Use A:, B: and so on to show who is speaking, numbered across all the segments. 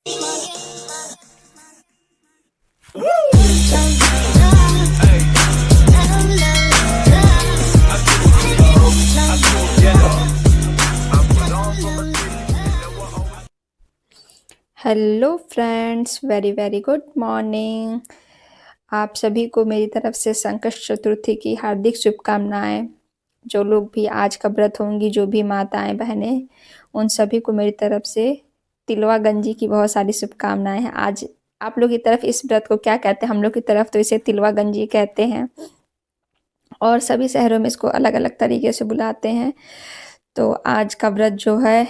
A: Hello friends, very very good morning. आप सभी को मेरी तरफ से संकष्ट चतुर्थी की हार्दिक शुभकामनाएं। जो लोग भी आज का व्रत होंगी, जो भी माताएं बहनें, उन सभी को मेरी तरफ से तिलवा गंजी की बहुत सारी शुभकामनाएं हैं। आज आप लोग की तरफ इस व्रत को क्या कहते हैं? हम लोग की तरफ तो इसे तिलवा गंजी कहते हैं और सभी शहरों में इसको अलग अलग तरीके से बुलाते हैं। तो आज का व्रत जो है,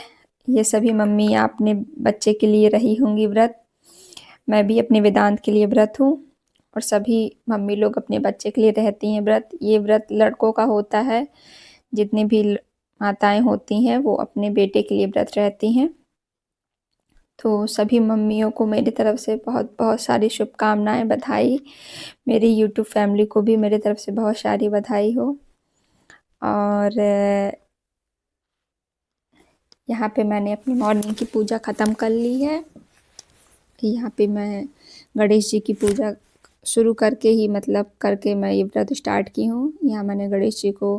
A: ये सभी मम्मी अपने बच्चे के लिए रही होंगी व्रत। मैं भी अपने वेदांत के लिए व्रत हूँ और सभी मम्मी लोग अपने बच्चे के लिए रहती हैं व्रत। ये व्रत लड़कों का होता है। जितनी भी माताएं होती हैं वो अपने बेटे के लिए व्रत रहती हैं। तो सभी मम्मियों को मेरी तरफ से बहुत बहुत सारी शुभकामनाएं, बधाई। मेरी यूट्यूब फैमिली को भी मेरी तरफ से बहुत सारी बधाई हो। और यहाँ पे मैंने अपनी मॉर्निंग की पूजा ख़त्म कर ली है। यहाँ पे मैं गणेश जी की पूजा शुरू करके ही करके मैं ये व्रत स्टार्ट की हूँ। यहाँ मैंने गणेश जी को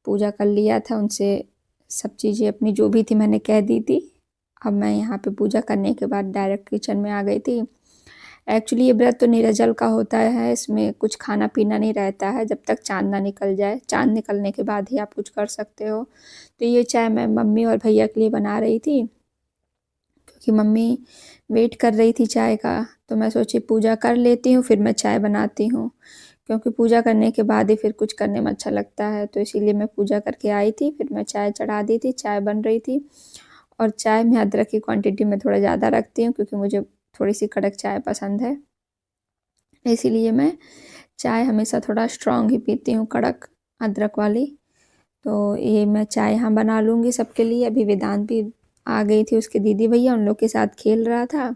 A: पूजा कर लिया था, उनसे सब चीज़ें अपनी जो भी थी मैंने कह दी थी। अब मैं यहाँ पे पूजा करने के बाद डायरेक्ट किचन में आ गई थी। एक्चुअली ये व्रत तो निर्जल का होता है, इसमें कुछ खाना पीना नहीं रहता है जब तक चाँद ना निकल जाए। चाँद निकलने के बाद ही आप कुछ कर सकते हो। तो ये चाय मैं मम्मी और भैया के लिए बना रही थी, क्योंकि मम्मी वेट कर रही थी चाय का। तो मैं सोची पूजा कर लेती हूँ, फिर मैं चाय बनाती हूँ, क्योंकि पूजा करने के बाद ही फिर कुछ करने में अच्छा लगता है। तो इसीलिए मैं पूजा करके आई थी, फिर मैं चाय चढ़ा दी थी, चाय बन रही थी। और चाय में अदरक की क्वांटिटी मैं थोड़ा ज़्यादा रखती हूँ, क्योंकि मुझे थोड़ी सी कड़क चाय पसंद है। इसीलिए मैं चाय हमेशा थोड़ा स्ट्रॉन्ग ही पीती हूँ, कड़क अदरक वाली। तो ये मैं चाय यहाँ बना लूँगी सबके लिए। अभी वेदांत भी आ गई थी, उसके दीदी भैया उन लोग के साथ खेल रहा था।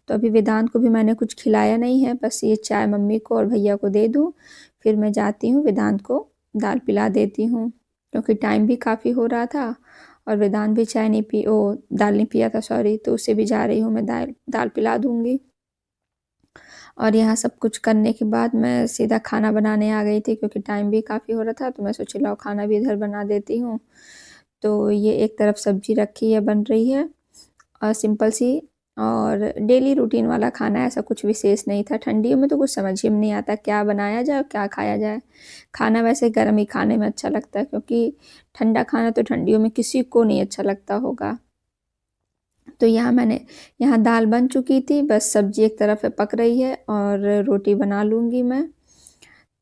A: तो अभी वेदांत को भी मैंने कुछ खिलाया नहीं है, बस ये चाय मम्मी को और भैया को दे दूँ, फिर मैं जाती हूँ वेदांत को दाल पिला देती हूँ, क्योंकि टाइम भी काफ़ी हो रहा था। और वेदांत भी चाय नहीं पी, ओ दाल नहीं पिया था सॉरी, तो उसे भी जा रही हूँ मैं दाल पिला दूँगी। और यहाँ सब कुछ करने के बाद मैं सीधा खाना बनाने आ गई थी, क्योंकि टाइम भी काफ़ी हो रहा था। तो मैं सोची लाओ खाना भी इधर बना देती हूँ। तो ये एक तरफ सब्जी रखी है, बन रही है, और सिंपल सी और डेली रूटीन वाला खाना, ऐसा कुछ विशेष नहीं था। ठंडियों में तो कुछ समझ ही में नहीं आता क्या बनाया जाए और क्या खाया जाए। खाना वैसे गर्म ही खाने में अच्छा लगता है, क्योंकि ठंडा खाना तो ठंडियों में किसी को नहीं अच्छा लगता होगा। तो यहाँ दाल बन चुकी थी, बस सब्जी एक तरफ है पक रही है और रोटी बना लूँगी मैं।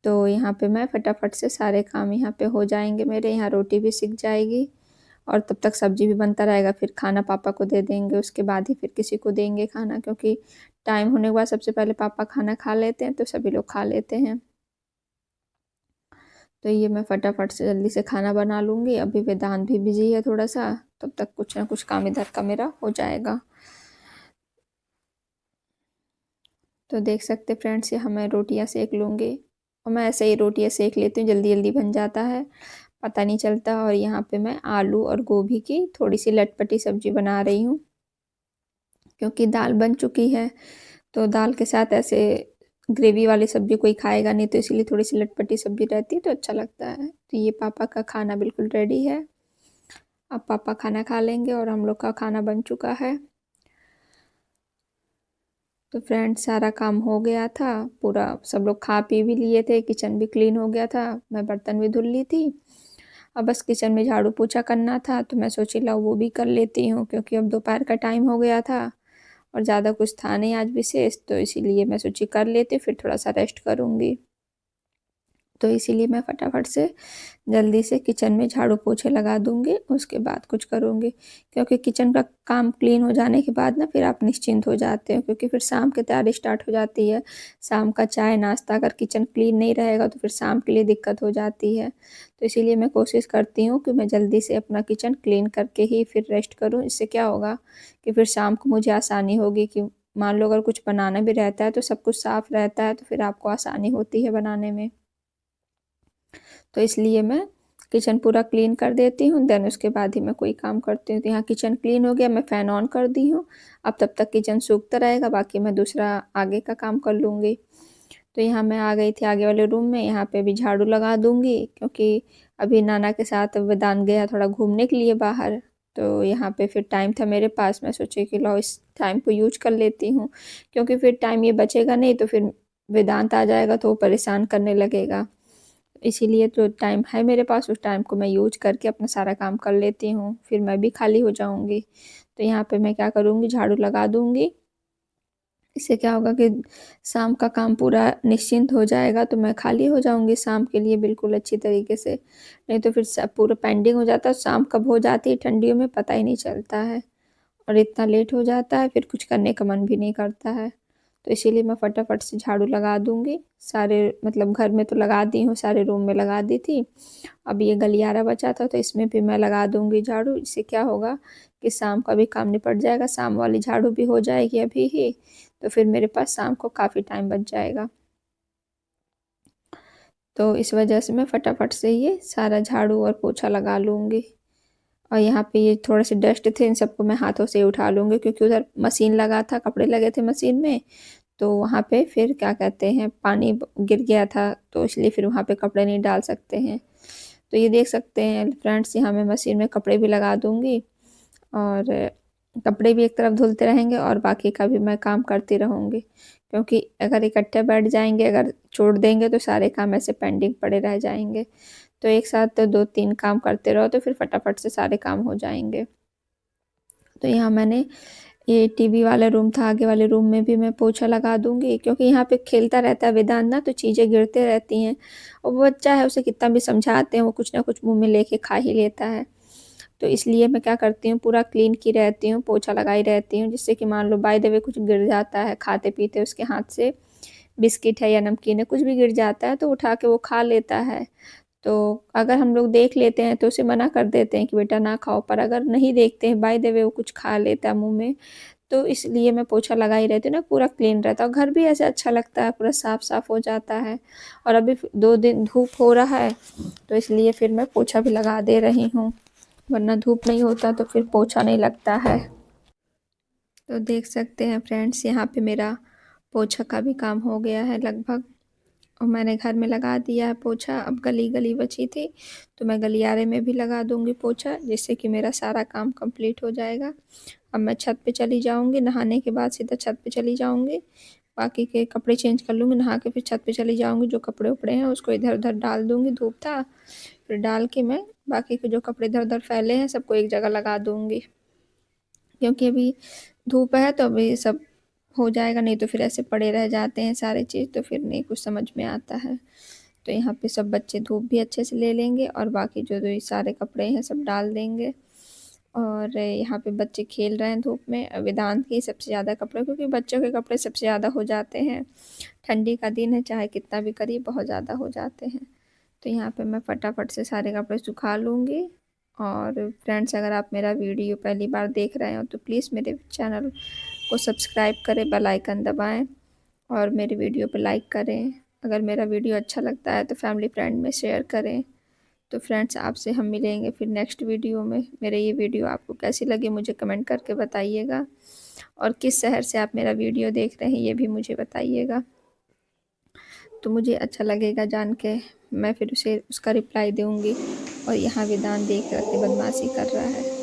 A: तो यहाँ पे मैं फटाफट से सारे काम यहाँ पे हो जाएंगे मेरे। यहाँ रोटी भी सिक जाएगी और तब तक सब्जी भी बनता रहेगा। फिर खाना पापा को दे देंगे, उसके बाद ही फिर किसी को देंगे खाना, क्योंकि टाइम होने के बाद सबसे पहले पापा खाना खा लेते हैं, तो सभी लोग खा लेते हैं। तो ये मैं फटाफट से जल्दी से खाना बना लूँगी। अभी वेदांत भी बिजी है थोड़ा सा, तब तक कुछ ना कुछ काम इधर का मेरा हो जाएगा। तो देख सकते फ्रेंड्स, ये मैं रोटियाँ सेक लूँगी, और मैं ऐसे ही रोटियाँ सेक लेती हूँ, जल्दी जल्दी बन जाता है, पता नहीं चलता। और यहाँ पे मैं आलू और गोभी की थोड़ी सी लटपटी सब्जी बना रही हूँ, क्योंकि दाल बन चुकी है। तो दाल के साथ ऐसे ग्रेवी वाली सब्जी कोई खाएगा नहीं, तो इसीलिए थोड़ी सी लटपटी सब्जी रहती है तो अच्छा लगता है। तो ये पापा का खाना बिल्कुल रेडी है। अब पापा खाना खा लेंगे और हम लोग का खाना बन चुका है। तो फ्रेंड्स, सारा काम हो गया था पूरा, सब लोग खा पी भी लिए थे, किचन भी क्लीन हो गया था, मैं बर्तन भी धुल ली थी। अब बस किचन में झाड़ू पोछा करना था, तो मैं सोची लाओ वो भी कर लेती हूँ, क्योंकि अब दोपहर का टाइम हो गया था और ज़्यादा कुछ था नहीं आज विशेष। तो इसीलिए मैं सोची कर लेती, फिर थोड़ा सा रेस्ट करूँगी। तो इसीलिए मैं फटाफट से जल्दी से किचन में झाड़ू पोछे लगा दूँगी, उसके बाद कुछ करूँगी, क्योंकि किचन का काम क्लीन हो जाने के बाद ना फिर आप निश्चिंत हो जाते हो, क्योंकि फिर शाम की तैयारी स्टार्ट हो जाती है। शाम का चाय नाश्ता, अगर किचन क्लीन नहीं रहेगा तो फिर शाम के लिए दिक्कत हो जाती है। तो इसीलिए मैं कोशिश करती हूँ कि मैं जल्दी से अपना किचन क्लीन करके ही फिर रेस्ट करूँ। इससे क्या होगा कि फिर शाम को मुझे आसानी होगी, कि मान लो अगर कुछ बनाना भी रहता है तो सब कुछ साफ़ रहता है, तो फिर आपको आसानी होती है बनाने में। तो इसलिए मैं किचन पूरा क्लीन कर देती हूँ, देन उसके बाद ही मैं कोई काम करती हूँ। तो यहाँ किचन क्लीन हो गया, मैं फ़ैन ऑन कर दी हूँ। अब तब तक किचन सूखता रहेगा, बाकी मैं दूसरा आगे का काम कर लूँगी। तो यहाँ मैं आ गई थी आगे वाले रूम में, यहाँ पे भी झाड़ू लगा दूँगी क्योंकि अभी नाना के साथ वेदांत गया थोड़ा घूमने के लिए बाहर। तो यहाँ पे फिर टाइम था मेरे पास, मैं सोची कि लो इस टाइम को यूज़ कर लेती हूँ, क्योंकि फिर टाइम ये बचेगा नहीं तो फिर वेदांत आ जाएगा तो वो परेशान करने लगेगा। इसीलिए जो टाइम है मेरे पास उस टाइम को मैं यूज़ करके अपना सारा काम कर लेती हूँ, फिर मैं भी खाली हो जाऊँगी। तो यहाँ पे मैं क्या करूँगी, झाड़ू लगा दूँगी। इससे क्या होगा कि शाम का काम पूरा निश्चिंत हो जाएगा, तो मैं खाली हो जाऊँगी शाम के लिए बिल्कुल अच्छी तरीके से। नहीं तो फिर सब पूरा पेंडिंग हो जाता है, शाम कब हो जाती है ठंडियों में पता ही नहीं चलता है और इतना लेट हो जाता है, फिर कुछ करने का मन भी नहीं करता है। तो इसीलिए मैं फटाफट से झाड़ू लगा दूँगी। सारे मतलब घर में तो लगा दी हूँ, सारे रूम में लगा दी थी। अब ये गलियारा बचा था तो इसमें भी मैं लगा दूँगी झाड़ू। इससे क्या होगा कि शाम का भी काम निपट जाएगा, शाम वाली झाड़ू भी हो जाएगी अभी ही, तो फिर मेरे पास शाम को काफ़ी टाइम बच जाएगा। तो इस वजह से मैं फटाफट से ये सारा झाड़ू और पोछा लगा लूँगी। और यहाँ पे ये थोड़े से डस्ट थे, इन सबको मैं हाथों से उठा लूँगी क्योंकि उधर मशीन लगा था, कपड़े लगे थे मशीन में, तो वहाँ पे फिर क्या कहते हैं पानी गिर गया था, तो इसलिए फिर वहाँ पे कपड़े नहीं डाल सकते हैं। तो ये देख सकते हैं फ्रेंड्स, यहाँ मैं मशीन में कपड़े भी लगा दूँगी और कपड़े भी एक तरफ धुलते रहेंगे और बाकी का भी मैं काम करती रहूँगी, क्योंकि अगर इकट्ठे बैठ जाएंगे, अगर छोड़ देंगे तो सारे काम ऐसे पेंडिंग पड़े रह जाएंगे। तो एक साथ तो 2-3 काम करते रहो तो फिर फटाफट से सारे काम हो जाएंगे। तो यहाँ मैंने ये टीवी वाला रूम था, आगे वाले रूम में भी मैं पोछा लगा दूँगी क्योंकि यहाँ पे खेलता रहता है वेदांत ना, तो चीज़ें गिरते रहती हैं और वो बच्चा है, उसे कितना भी समझाते हैं वो कुछ ना कुछ मुँह में लेके खा ही लेता है। तो इसलिए मैं क्या करती हूँ, पूरा क्लीन की रहती हूँ, पोछा लगाई रहती हूँ, जिससे कि मान लो बाय द वे कुछ गिर जाता है खाते-पीते उसके हाथ से, बिस्किट है या नमकीन है, कुछ भी गिर जाता है तो उठा के वो खा लेता है। तो अगर हम लोग देख लेते हैं तो उसे मना कर देते हैं कि बेटा ना खाओ, पर अगर नहीं देखते हैं बाय द वे वो कुछ खा लेता है मुँह में, तो इसलिए मैं पोछा लगाई रहती हूँ ना, पूरा क्लीन रहता है और घर भी ऐसे अच्छा लगता है, पूरा साफ-साफ हो जाता है। और अभी 2 दिन धूप हो रहा है, तो इसलिए फिर मैं पोछा भी लगा दे रही हूँ, वरना धूप नहीं होता तो फिर पोछा नहीं लगता है। तो देख सकते हैं फ्रेंड्स, यहाँ पे मेरा पोछा का भी काम हो गया है लगभग और मैंने घर में लगा दिया है पोछा। अब गली बची थी तो मैं गलियारे में भी लगा दूँगी पोछा, जिससे कि मेरा सारा काम कंप्लीट हो जाएगा। अब मैं छत पे चली जाऊँगी, नहाने के बाद सीधा छत पे चली जाऊँगी, बाकी के कपड़े चेंज कर लूँगी, नहा के फिर छत पे चली जाऊँगी, जो कपड़े-उपड़े हैं उसको इधर-उधर डाल दूँगी, धूप था, फिर डाल के मैं बाकी के जो कपड़े इधर-उधर फैले हैं सबको एक जगह लगा दूँगी। क्योंकि अभी धूप है तो अभी सब हो जाएगा, नहीं तो फिर ऐसे पड़े रह जाते हैं सारे चीज़, तो फिर नहीं कुछ समझ में आता है। तो यहाँ पे सब बच्चे धूप भी अच्छे से ले लेंगे और बाकी जो ये सारे कपड़े हैं सब डाल देंगे। और यहाँ पे बच्चे खेल रहे हैं धूप में, वेदांत के सबसे ज़्यादा कपड़े, क्योंकि बच्चों के कपड़े सबसे ज़्यादा हो जाते हैं। ठंडी का दिन है, चाहे कितना भी करिए बहुत ज़्यादा हो जाते हैं। तो यहाँ पे मैं फटाफट से सारे कपड़े सुखा लूँगी। और फ्रेंड्स, अगर आप मेरा वीडियो पहली बार देख रहे हो तो प्लीज़ मेरे चैनल को सब्सक्राइब करें, बेल आइकन दबाएँ और मेरे वीडियो पे लाइक करें। अगर मेरा वीडियो अच्छा लगता है तो फैमिली फ्रेंड में शेयर करें। तो फ्रेंड्स, आपसे हम मिलेंगे फिर नेक्स्ट वीडियो में। मेरे ये वीडियो आपको कैसी लगी मुझे कमेंट करके बताइएगा और किस शहर से आप मेरा वीडियो देख रहे हैं ये भी मुझे बताइएगा, तो मुझे अच्छा लगेगा जान के, मैं फिर उसे उसका रिप्लाई दूँगी। और यहाँ वेदांत देख कर के बदमाशी कर रहा है।